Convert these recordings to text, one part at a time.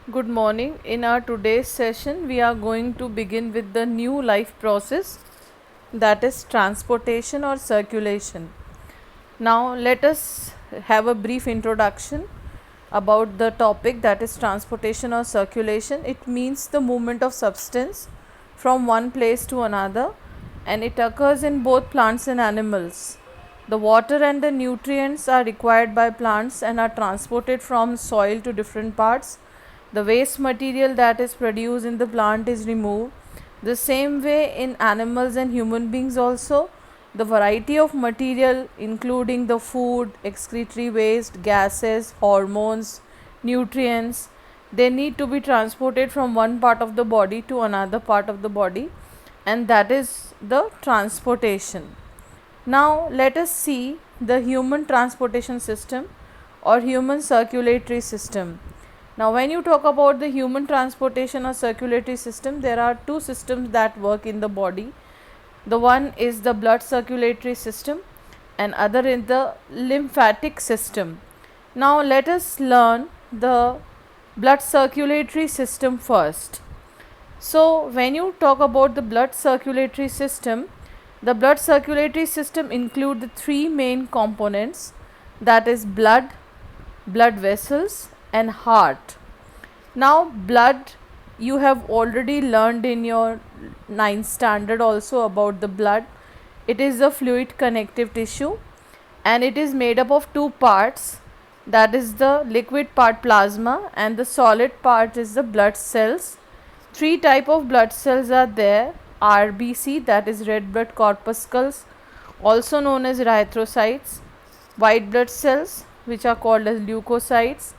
Good morning. In our today's session, we are going to begin with the new life process, that is transportation or circulation. Now, let us have a brief introduction about the topic, that is transportation or circulation. It means the movement of substance from one place to another, and it occurs in both plants and animals. The water and the nutrients are required by plants and are transported from soil to different parts. The waste material that is produced in the plant is removed. The same way in animals and human beings also, the variety of material including the food, excretory waste, gases, hormones, nutrients, they need to be transported from one part of the body to another part of the body, and that is the transportation. Now let us see the human transportation system or human circulatory system. Now when you talk about the human transportation or circulatory system, there are two systems that work in the body. The one is the blood circulatory system and other is the lymphatic system. Now let us learn the blood circulatory system first. So when you talk about the blood circulatory system, the blood circulatory system include the three main components, that is blood, blood vessels and heart. Now blood, you have already learned in your 9th standard also about the blood. It is a fluid connective tissue and it is made up of two parts, that is the liquid part plasma and the solid part is the blood cells. Three type of blood cells are there: RBC, that is red blood corpuscles, also known as erythrocytes, white blood cells which are called as leukocytes,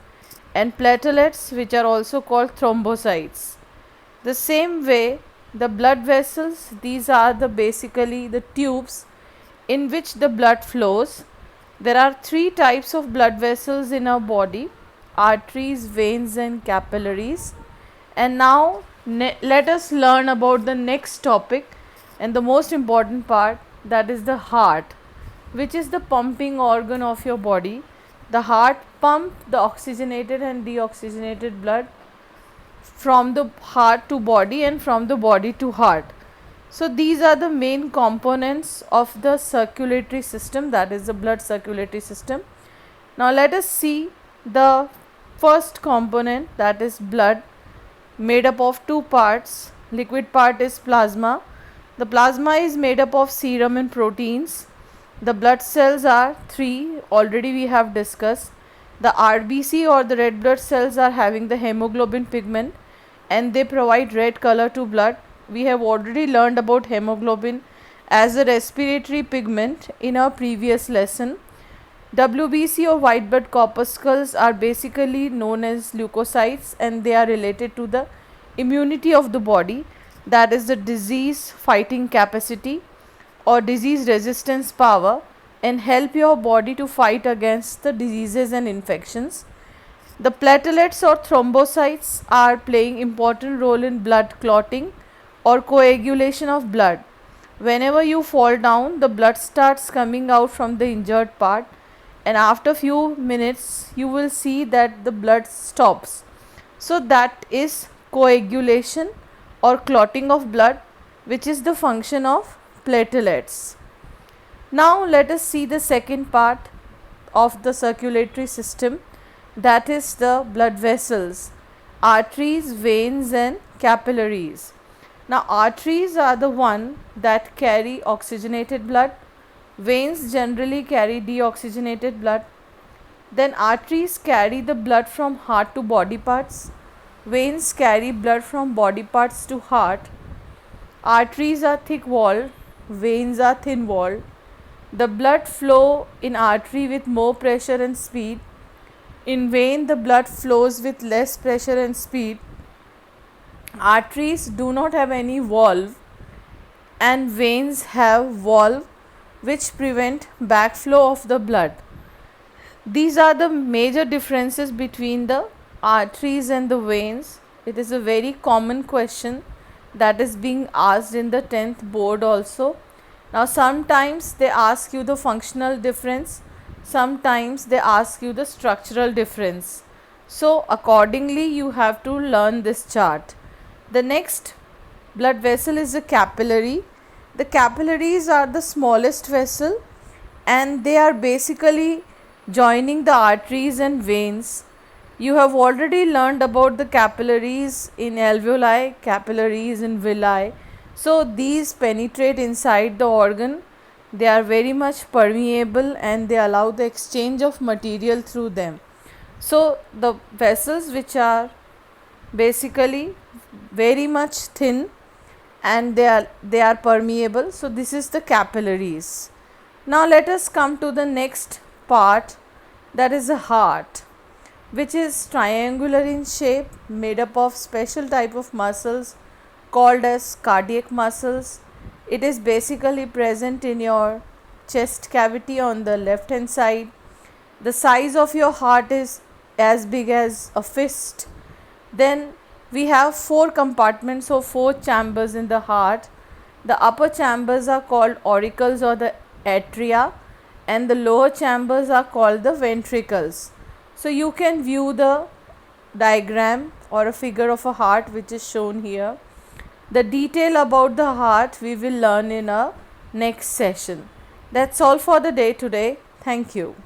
and platelets which are also called thrombocytes. The same way the blood vessels, these are the basically the tubes in which the blood flows. There are three types of blood vessels in our body: arteries, veins and capillaries. And now let us learn about the next topic and the most important part, that is the heart, which is the pumping organ of your body. The heart pump the oxygenated and deoxygenated blood from the heart to body and from the body to heart. So these are the main components of the circulatory system, that is the blood circulatory system. Now let us see the first component, that is blood, made up of two parts. Liquid part is plasma. The plasma is made up of serum and proteins. The blood cells are three, already we have discussed. The RBC or the red blood cells are having the hemoglobin pigment and they provide red color to blood. We have already learned about hemoglobin as a respiratory pigment in our previous lesson. WBC or white blood corpuscles are basically known as leukocytes and they are related to the immunity of the body, that is the disease fighting capacity or disease resistance power, and help your body to fight against the diseases and infections. The platelets or thrombocytes are playing important role in blood clotting or coagulation of blood. Whenever you fall down, the blood starts coming out from the injured part and after few minutes you will see that the blood stops. So that is coagulation or clotting of blood, which is the function of platelets. Now let us see the second part of the circulatory system, that is the blood vessels, arteries, veins and capillaries. Now arteries are the one that carry oxygenated blood. Veins generally carry deoxygenated blood. Then arteries carry the blood from heart to body parts. Veins carry blood from body parts to heart. Arteries are thick walled, veins are thin walled. The blood flow in artery with more pressure and speed. In vein the blood flows with less pressure and speed. Arteries do not have any valve and veins have valve which prevent backflow of the blood. These are the major differences between the arteries and the veins. It is a very common question that is being asked in the 10th board also. Now sometimes they ask you the functional difference, sometimes they ask you the structural difference. So accordingly you have to learn this chart. The next blood vessel is the capillary. The capillaries are the smallest vessel and they are basically joining the arteries and veins. You have already learned about the capillaries in alveoli, capillaries in villi. So these penetrate inside the organ. They are very much permeable and they allow the exchange of material through them. So the vessels which are basically very much thin and they are permeable, so this is the capillaries. Now let us come to the next part, that is the heart, which is triangular in shape, made up of special type of muscles called as cardiac muscles. It is basically present in your chest cavity on the left hand side. The size of your heart is as big as a fist. Then we have four compartments or four chambers in the heart. The upper chambers are called auricles or the atria, and the lower chambers are called the ventricles. So you can view the diagram or a figure of a heart which is shown here. The detail about the heart we will learn in a next session. That's all for the day today. Thank you.